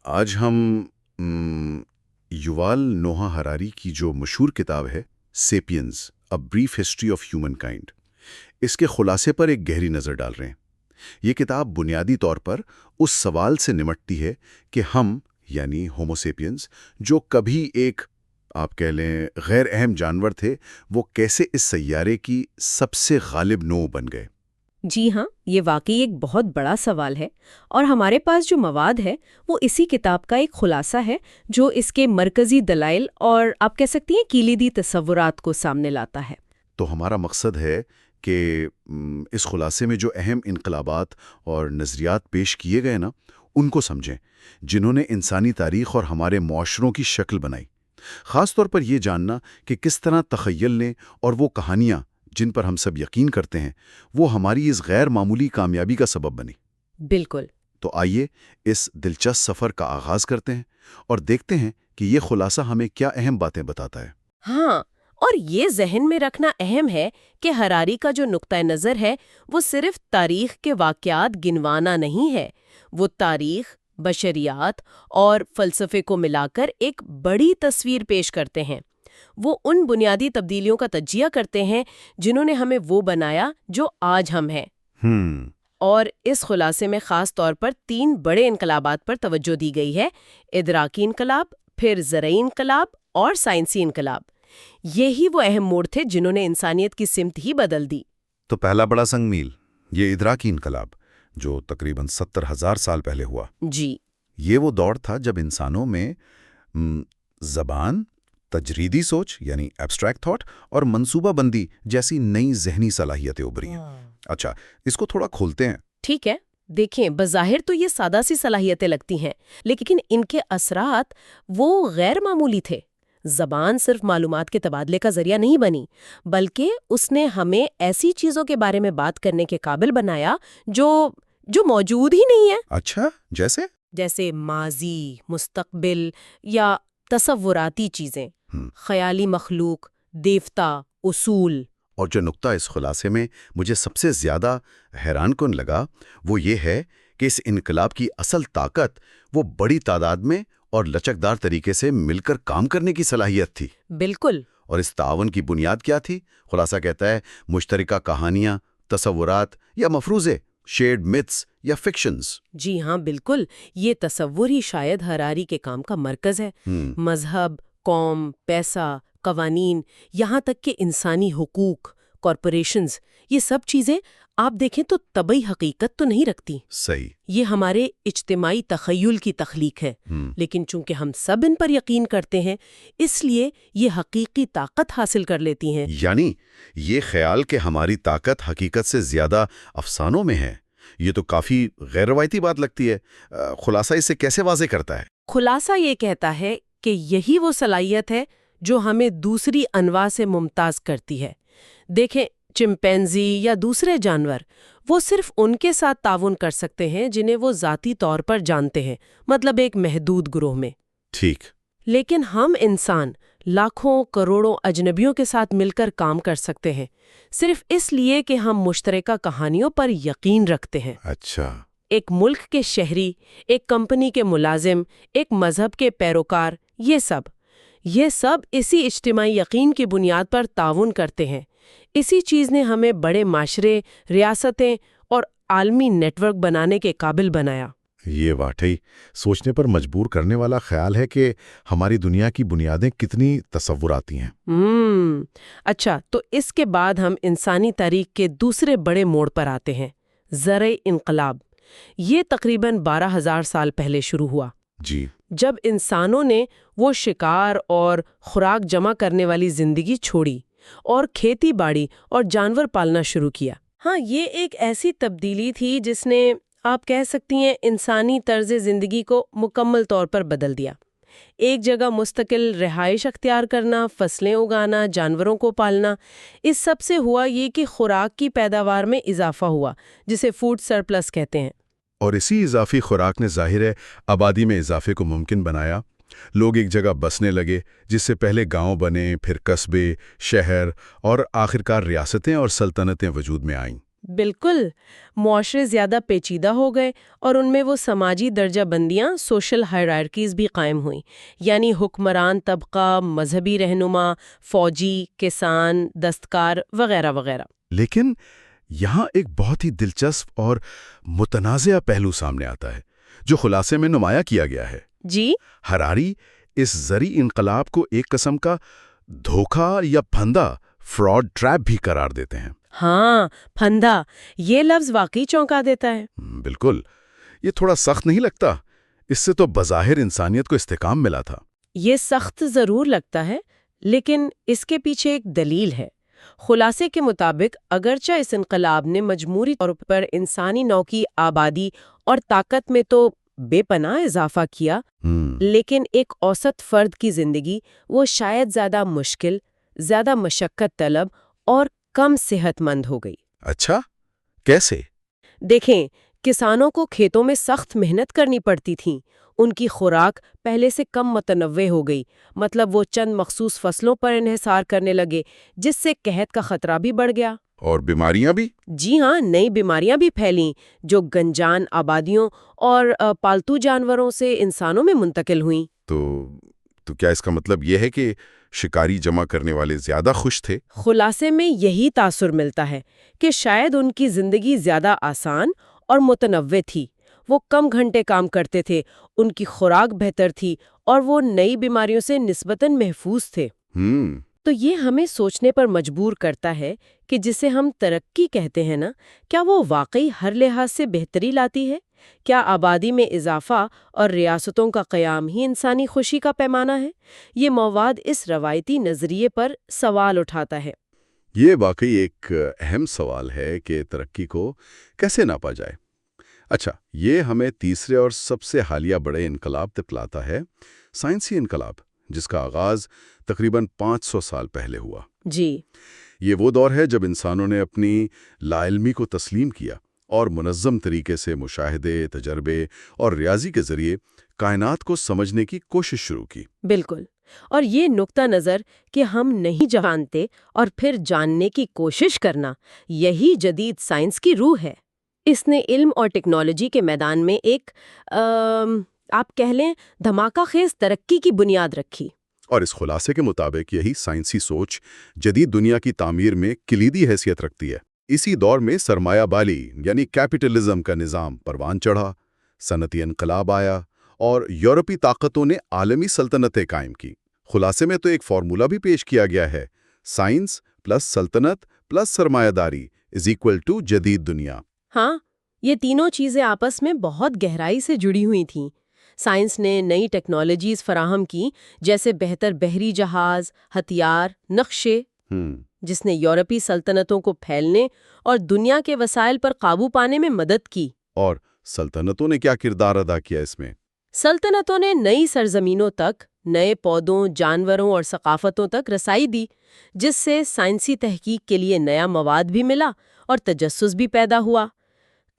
آج ہم یووال نوحا ہراری کی جو مشہور کتاب ہے Sapiens a brief history of humankind, اس کے خلاصے پر ایک گہری نظر ڈال رہے ہیں۔ یہ کتاب بنیادی طور پر اس سوال سے نمٹتی ہے کہ ہم یعنی ہومو سیپینز جو کبھی ایک آپ کہہ لیں غیر اہم جانور تھے، وہ کیسے اس سیارے کی سب سے غالب نوع بن گئے۔ جی ہاں، یہ واقعی ایک بہت بڑا سوال ہے، اور ہمارے پاس جو مواد ہے وہ اسی کتاب کا ایک خلاصہ ہے جو اس کے مرکزی دلائل اور آپ کہہ سکتی ہیں کلیدی تصورات کو سامنے لاتا ہے۔ تو ہمارا مقصد ہے کہ اس خلاصے میں جو اہم انقلابات اور نظریات پیش کیے گئے نا، ان کو سمجھیں، جنہوں نے انسانی تاریخ اور ہمارے معاشروں کی شکل بنائی۔ خاص طور پر یہ جاننا کہ کس طرح تخیل نے اور وہ کہانیاں جن پر ہم سب یقین کرتے ہیں، وہ ہماری اس غیر معمولی کامیابی کا سبب بنی۔ بالکل۔ تو آئیے اس دلچسپ سفر کا آغاز کرتے ہیں اور دیکھتے ہیں کہ یہ خلاصہ ہمیں کیا اہم باتیں بتاتا ہے۔ ہاں، اور یہ ذہن میں رکھنا اہم ہے کہ ہراری کا جو نقطہ نظر ہے وہ صرف تاریخ کے واقعات گنوانا نہیں ہے، وہ تاریخ، بشریات اور فلسفے کو ملا کر ایک بڑی تصویر پیش کرتے ہیں۔ وہ ان بنیادی تبدیلیوں کا تجزیہ کرتے ہیں جنہوں نے ہمیں وہ بنایا جو آج ہم ہیں۔ اور اس خلاصے میں خاص طور پر 3 بڑے انقلابات پر توجہ دی گئی ہے: ادراکی انقلاب، پھر زرعی انقلاب اور سائنسی انقلاب۔ یہی وہ اہم موڑ تھے جنہوں نے انسانیت کی سمت ہی بدل دی۔ تو پہلا بڑا سنگ میل یہ ادراکی انقلاب، جو تقریباً 70,000 سال پہلے ہوا۔ جی، یہ وہ دور تھا جب انسانوں میں زبان، تجریدی سوچ یعنی ایبسٹریکٹ تھاٹ اور منصوبہ بندی جیسی نئی ذہنی صلاحیتیں ابھری ہیں۔ اچھا، اس کو تھوڑا کھولتے ہیں۔ ٹھیک ہے۔ دیکھیں، بظاہر تو یہ سادہ سی صلاحیتیں لگتی ہیں، لیکن ان کے اثرات وہ غیر معمولی تھے۔ زبان صرف معلومات کے تبادلے کا ذریعہ نہیں بنی، بلکہ اس نے ہمیں ایسی چیزوں کے بارے میں بات کرنے کے قابل بنایا جو موجود ہی نہیں ہے۔ اچھا، جیسے ماضی، مستقبل یا تصوراتی چیزیں، خیالی مخلوق، دیوتا، اصول۔ اور جو نقطہ اس خلاصے میں مجھے سب سے زیادہ حیران کن لگا وہ یہ ہے کہ اس انقلاب کی اصل طاقت وہ بڑی تعداد میں اور لچکدار طریقے سے مل کر کام کرنے کی صلاحیت تھی۔ بالکل۔ اور اس تعاون کی بنیاد کیا تھی؟ خلاصہ کہتا ہے مشترکہ کہانیاں، تصورات یا مفروضے، شیئرڈ میتھس یا فکشنز۔ جی ہاں، بالکل۔ یہ تصور ہی شاید ہراری کے کام کا مرکز ہے۔ مذہب، قوم، پیسہ، قوانین، یہاں تک کہ انسانی حقوق، کارپوریشنز، یہ سب چیزیں آپ دیکھیں تو طبعی حقیقت تو نہیں رکھتی۔ صحیح۔ یہ ہمارے اجتماعی تخیل کی تخلیق ہے، لیکن چونکہ ہم سب ان پر یقین کرتے ہیں، اس لیے یہ حقیقی طاقت حاصل کر لیتی ہیں۔ یعنی یہ خیال کہ ہماری طاقت حقیقت سے زیادہ افسانوں میں ہے، یہ تو کافی غیر روایتی بات لگتی ہے۔ خلاصہ اسے کیسے واضح کرتا ہے؟ خلاصہ یہ کہتا ہے کہ یہی وہ صلاحیت ہے جو ہمیں دوسری انواع سے ممتاز کرتی ہے۔ دیکھیں، چمپینزی یا دوسرے جانور، وہ صرف ان کے ساتھ تعاون کر سکتے ہیں جنہیں وہ ذاتی طور پر جانتے ہیں، مطلب ایک محدود گروہ میں۔ ٹھیک۔ لیکن ہم انسان لاکھوں کروڑوں اجنبیوں کے ساتھ مل کر کام کر سکتے ہیں، صرف اس لیے کہ ہم مشترکہ کہانیوں پر یقین رکھتے ہیں۔ اچھا۔ ایک ملک کے شہری، ایک کمپنی کے ملازم، ایک مذہب کے پیروکار، یہ سب اسی اجتماعی یقین کی بنیاد پر تعاون کرتے ہیں۔ اسی چیز نے ہمیں بڑے معاشرے، ریاستیں اور عالمی نیٹ ورک بنانے کے قابل بنایا۔ یہ واقعی سوچنے پر مجبور کرنے والا خیال ہے کہ ہماری دنیا کی بنیادیں کتنی تصوراتی ہیں۔ اچھا، تو اس کے بعد ہم انسانی تاریخ کے دوسرے بڑے موڑ پر آتے ہیں، زرعی انقلاب۔ یہ تقریباً 12,000 سال پہلے شروع ہوا۔ جی۔ جب انسانوں نے وہ شکار اور خوراک جمع کرنے والی زندگی چھوڑی اور کھیتی باڑی اور جانور پالنا شروع کیا۔ ہاں، یہ ایک ایسی تبدیلی تھی جس نے آپ کہہ سکتی ہیں انسانی طرز زندگی کو مکمل طور پر بدل دیا۔ ایک جگہ مستقل رہائش اختیار کرنا، فصلیں اگانا، جانوروں کو پالنا، اس سب سے ہوا یہ کہ خوراک کی پیداوار میں اضافہ ہوا، جسے فوڈ سرپلس کہتے ہیں۔ اور اسی اضافی خوراک نے ظاہر ہے آبادی میں اضافے کو ممکن بنایا۔ لوگ ایک جگہ بسنے لگے، جس سے پہلے گاؤں بنے، پھر قصبے، شہر اور آخرکار ریاستیں اور سلطنتیں وجود میں آئیں۔ بالکل، معاشرے زیادہ پیچیدہ ہو گئے اور ان میں وہ سماجی درجہ بندیاں، سوشل ہائرارکیز بھی قائم ہوئیں، یعنی حکمران طبقہ، مذہبی رہنما، فوجی، کسان، دستکار وغیرہ وغیرہ۔ لیکن یہاں ایک بہت ہی دلچسپ اور متنازع پہلو سامنے آتا ہے جو خلاصے میں نمایاں کیا گیا ہے۔ جی؟ ہراری اس زرعی انقلاب کو ایک قسم کا دھوکہ یا پھندا، فراڈ ٹریپ بھی قرار دیتے ہیں۔ ہاں، پھندا، یہ لفظ واقعی چونکا دیتا ہے۔ بالکل، یہ تھوڑا سخت نہیں لگتا؟ اس سے تو بظاہر انسانیت کو استحکام ملا تھا۔ یہ سخت ضرور لگتا ہے، لیکن اس کے پیچھے ایک دلیل ہے۔ خلاصے کے مطابق اگرچہ اس انقلاب نے مجموعی طور پر انسانی نوع کی آبادی اور طاقت میں تو بے پناہ اضافہ کیا، لیکن ایک اوسط فرد کی زندگی وہ شاید زیادہ مشکل، زیادہ مشقت طلب اور کم صحت مند ہو گئی۔ اچھا، کیسے؟ دیکھیں، کسانوں کو کھیتوں میں سخت محنت کرنی پڑتی تھی، ان کی خوراک پہلے سے کم متنوع ہو گئی، مطلب وہ چند مخصوص فصلوں پر انحصار کرنے لگے، جس سے قحط کا خطرہ بھی بڑھ گیا۔ اور بیماریاں بھی؟ جی ہاں، نئی بیماریاں بھی پھیلیں جو گنجان آبادیوں اور پالتو جانوروں سے انسانوں میں منتقل ہوئیں۔ تو کیا اس کا مطلب یہ ہے کہ شکاری جمع کرنے والے زیادہ خوش تھے؟ خلاصے میں یہی تاثر ملتا ہے کہ شاید ان کی زندگی زیادہ آسان اور متنوع تھی، وہ کم گھنٹے کام کرتے تھے، ان کی خوراک بہتر تھی اور وہ نئی بیماریوں سے نسبتاً محفوظ تھے۔ تو یہ ہمیں سوچنے پر مجبور کرتا ہے کہ جسے ہم ترقی کہتے ہیں نا، کیا وہ واقعی ہر لحاظ سے بہتری لاتی ہے؟ کیا آبادی میں اضافہ اور ریاستوں کا قیام ہی انسانی خوشی کا پیمانہ ہے؟ یہ مواد اس روایتی نظریے پر سوال اٹھاتا ہے۔ یہ واقعی ایک اہم سوال ہے کہ ترقی کو کیسے ناپا جائے۔ اچھا، یہ ہمیں تیسرے اور سب سے حالیہ بڑے انقلاب تک لاتا ہے، سائنسی انقلاب، جس کا آغاز تقریباً 500 سال پہلے ہوا۔ جی، یہ وہ دور ہے جب انسانوں نے اپنی لا علمی کو تسلیم کیا اور منظم طریقے سے مشاہدے، تجربے اور ریاضی کے ذریعے کائنات کو سمجھنے کی کوشش شروع کی۔ بالکل، اور یہ نقطہ نظر کہ ہم نہیں جانتے اور پھر جاننے کی کوشش کرنا، یہی جدید سائنس کی روح ہے۔ اس نے علم اور ٹیکنالوجی کے میدان میں ایک آپ کہہ لیں دھماکہ خیز ترقی کی بنیاد رکھی۔ اور اس خلاصے کے مطابق یہی سائنسی سوچ جدید دنیا کی تعمیر میں کلیدی حیثیت رکھتی ہے۔ اسی دور میں سرمایہ بالی یعنی کیپٹلزم کا نظام پروان چڑھا، صنعتی انقلاب آیا اور یورپی طاقتوں نے عالمی سلطنتیں قائم کی۔ خلاصے میں تو ایک فارمولہ بھی پیش کیا گیا ہے، سائنس پلس سلطنت پلس سرمایہ داری از ایکول ٹو جدید دنیا۔ ہاں، یہ تینوں چیزیں آپس میں بہت گہرائی سے جڑی ہوئی تھیں۔ سائنس نے نئی ٹیکنالوجیز فراہم کی، جیسے بہتر بحری جہاز، ہتھیار، نقشے، جس نے یورپی سلطنتوں کو پھیلنے اور دنیا کے وسائل پر قابو پانے میں مدد کی۔ اور سلطنتوں نے کیا کردار ادا کیا اس میں؟ سلطنتوں نے نئی سرزمینوں تک، نئے پودوں، جانوروں اور ثقافتوں تک رسائی دی، جس سے سائنسی تحقیق کے لیے نیا مواد بھی ملا اور تجسس بھی پیدا ہوا۔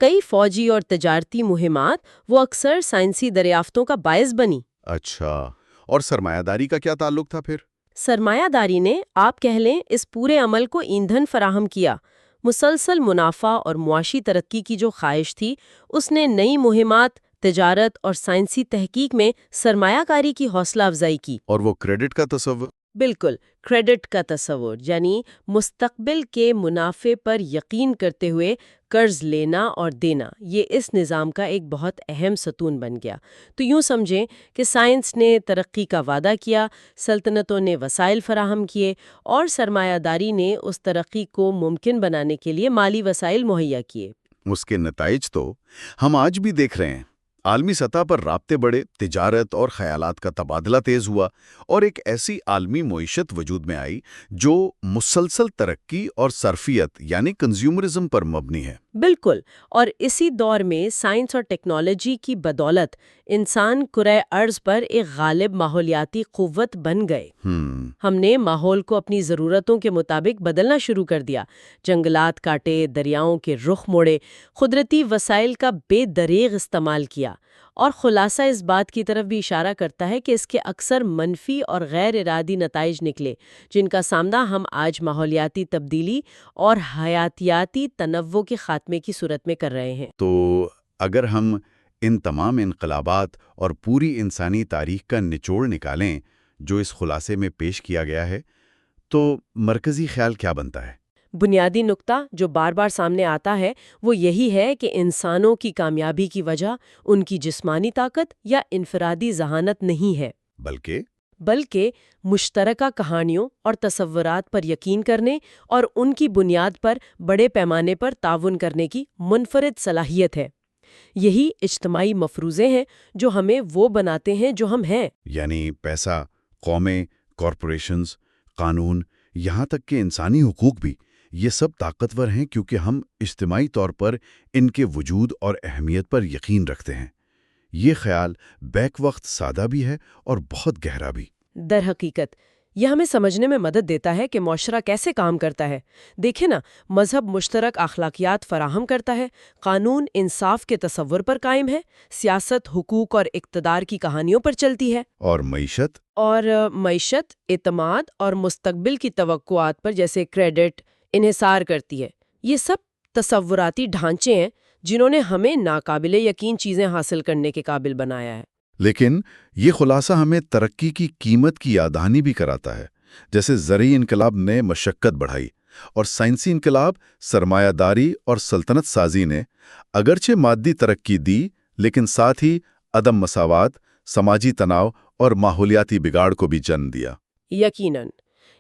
کئی فوجی اور تجارتی مہمات وہ اکثر سائنسی دریافتوں کا باعث بنی۔ اچھا، اور سرمایہ داری کا کیا تعلق تھا پھر؟ سرمایہ داری نے، آپ کہہ لیں، اس پورے عمل کو ایندھن فراہم کیا۔ مسلسل منافع اور معاشی ترقی کی جو خواہش تھی، اس نے نئی مہمات، تجارت اور سائنسی تحقیق میں سرمایہ کاری کی حوصلہ افزائی کی۔ اور وہ کریڈٹ کا تصور؟ بالکل، کریڈٹ کا تصور، یعنی مستقبل کے منافع پر یقین کرتے ہوئے قرض لینا اور دینا، یہ اس نظام کا ایک بہت اہم ستون بن گیا۔ تو یوں سمجھیں کہ سائنس نے ترقی کا وعدہ کیا، سلطنتوں نے وسائل فراہم کیے اور سرمایہ داری نے اس ترقی کو ممکن بنانے کے لیے مالی وسائل مہیا کیے۔ اس کے نتائج تو ہم آج بھی دیکھ رہے ہیں۔ عالمی سطح پر رابطے بڑھے، تجارت اور خیالات کا تبادلہ تیز ہوا اور ایک ایسی عالمی معیشت وجود میں آئی جو مسلسل ترقی اور صرفیت یعنی کنزیومرزم پر مبنی ہے۔ بالکل، اور اسی دور میں سائنس اور ٹیکنالوجی کی بدولت انسان کرۂ ارض پر ایک غالب ماحولیاتی قوت بن گئے۔ ہم نے ماحول کو اپنی ضرورتوں کے مطابق بدلنا شروع کر دیا، جنگلات کاٹے، دریاؤں کے رخ موڑے، قدرتی وسائل کا بے دریغ استعمال کیا، اور خلاصہ اس بات کی طرف بھی اشارہ کرتا ہے کہ اس کے اکثر منفی اور غیر ارادی نتائج نکلے، جن کا سامنا ہم آج ماحولیاتی تبدیلی اور حیاتیاتی تنوع کے خاتمے کی صورت میں کر رہے ہیں۔ تو اگر ہم ان تمام انقلابات اور پوری انسانی تاریخ کا نچوڑ نکالیں جو اس خلاصے میں پیش کیا گیا ہے، تو مرکزی خیال کیا بنتا ہے؟ بنیادی نقطہ جو بار بار سامنے آتا ہے وہ یہی ہے کہ انسانوں کی کامیابی کی وجہ ان کی جسمانی طاقت یا انفرادی ذہانت نہیں ہے، بلکہ مشترکہ کہانیوں اور تصورات پر یقین کرنے اور ان کی بنیاد پر بڑے پیمانے پر تعاون کرنے کی منفرد صلاحیت ہے۔ یہی اجتماعی مفروضے ہیں جو ہمیں وہ بناتے ہیں جو ہم ہیں۔ یعنی پیسہ، قومیں، کارپوریشنز، قانون، یہاں تک کہ انسانی حقوق بھی، یہ سب طاقتور ہیں کیونکہ ہم اجتماعی طور پر ان کے وجود اور اہمیت پر یقین رکھتے ہیں۔ یہ خیال بیک وقت سادہ بھی ہے اور بہت گہرا بھی۔ در حقیقت یہ ہمیں سمجھنے میں مدد دیتا ہے کہ معاشرہ کیسے کام کرتا ہے۔ دیکھیں نا، مذہب مشترک اخلاقیات فراہم کرتا ہے، قانون انصاف کے تصور پر قائم ہے، سیاست حقوق اور اقتدار کی کہانیوں پر چلتی ہے، اور معیشت اعتماد اور مستقبل کی توقعات پر جیسے کریڈٹ انحصار کرتی ہے۔ یہ سب تصوراتی ڈھانچے ہیں جنہوں نے ہمیں ناقابل یقین چیزیں حاصل کرنے کے قابل بنایا ہے۔ لیکن یہ خلاصہ ہمیں ترقی کی قیمت کی یاد دہانی بھی کراتا ہے، جیسے زرعی انقلاب نے مشقت بڑھائی اور سائنسی انقلاب، سرمایہ داری اور سلطنت سازی نے اگرچہ مادی ترقی دی، لیکن ساتھ ہی عدم مساوات، سماجی تناؤ اور ماحولیاتی بگاڑ کو بھی جنم دیا۔ یقیناً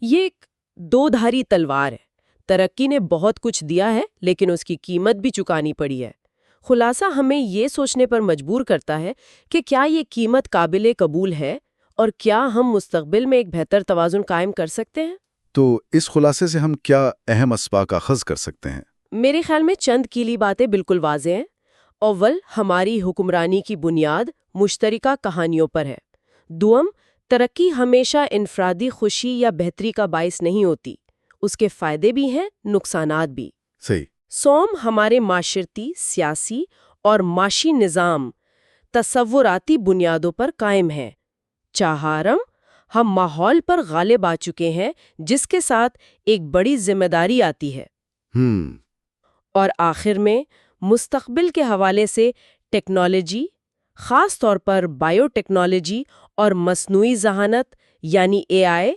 یہ ایک دو دھاری تلوار ہے۔ ترقی نے بہت کچھ دیا ہے لیکن اس کی قیمت بھی چکانی پڑی ہے۔ خلاصہ ہمیں یہ سوچنے پر مجبور کرتا ہے کہ کیا یہ قیمت قابل قبول ہے اور کیا ہم مستقبل میں ایک بہتر توازن قائم کر سکتے ہیں۔ تو اس خلاصے سے ہم کیا اہم اسباق اخذ کر سکتے ہیں؟ میرے خیال میں چند کلیدی باتیں بالکل واضح ہیں۔ اول، ہماری حکمرانی کی بنیاد مشترکہ کہانیوں پر ہے۔ دوم، ترقی ہمیشہ انفرادی خوشی یا بہتری کا باعث نہیں ہوتی، اس کے فائدے بھی ہیں، نقصانات بھی۔ صحیح۔ سوم، ہمارے معاشرتی، سیاسی اور معاشی نظام تصوراتی بنیادوں پر قائم ہے۔ چہارم، ہم ماحول پر غالب آ چکے ہیں جس کے ساتھ ایک بڑی ذمہ داری آتی ہے۔ اور آخر میں مستقبل کے حوالے سے ٹیکنالوجی، خاص طور پر بائیو ٹیکنالوجی اور مصنوعی ذہانت یعنی AI،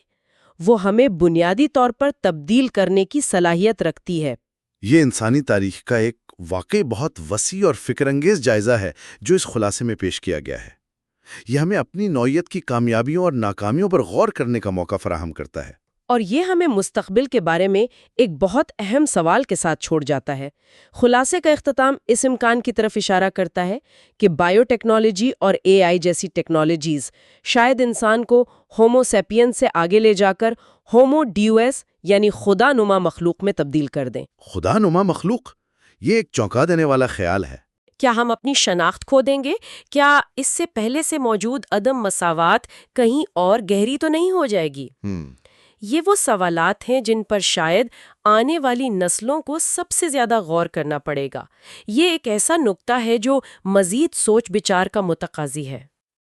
وہ ہمیں بنیادی طور پر تبدیل کرنے کی صلاحیت رکھتی ہے۔ یہ انسانی تاریخ کا ایک واقعی بہت وسیع اور فکر انگیز جائزہ ہے جو اس خلاصے میں پیش کیا گیا ہے۔ یہ ہمیں اپنی نوعیت کی کامیابیوں اور ناکامیوں پر غور کرنے کا موقع فراہم کرتا ہے۔ اور یہ ہمیں مستقبل کے بارے میں ایک بہت اہم سوال کے ساتھ چھوڑ جاتا ہے۔ خلاصے کا اختتام اس امکان کی طرف اشارہ کرتا ہے کہ بائیو ٹیکنالوجی اور AI جیسی ٹیکنالوجیز شاید انسان کو ہومو سیپین سے آگے لے جا کر ہومو ڈیوس یعنی خدا نما مخلوق میں تبدیل کر دیں۔ خدا نما مخلوق، یہ ایک چونکا دینے والا خیال ہے۔ کیا ہم اپنی شناخت کھو دیں گے؟ کیا اس سے پہلے سے موجود عدم مساوات کہیں اور گہری تو نہیں ہو جائے گی؟ یہ وہ سوالات ہیں جن پر شاید آنے والی نسلوں کو سب سے زیادہ غور کرنا پڑے گا۔ یہ ایک ایسا نقطہ ہے جو مزید سوچ بچار کا متقاضی ہے۔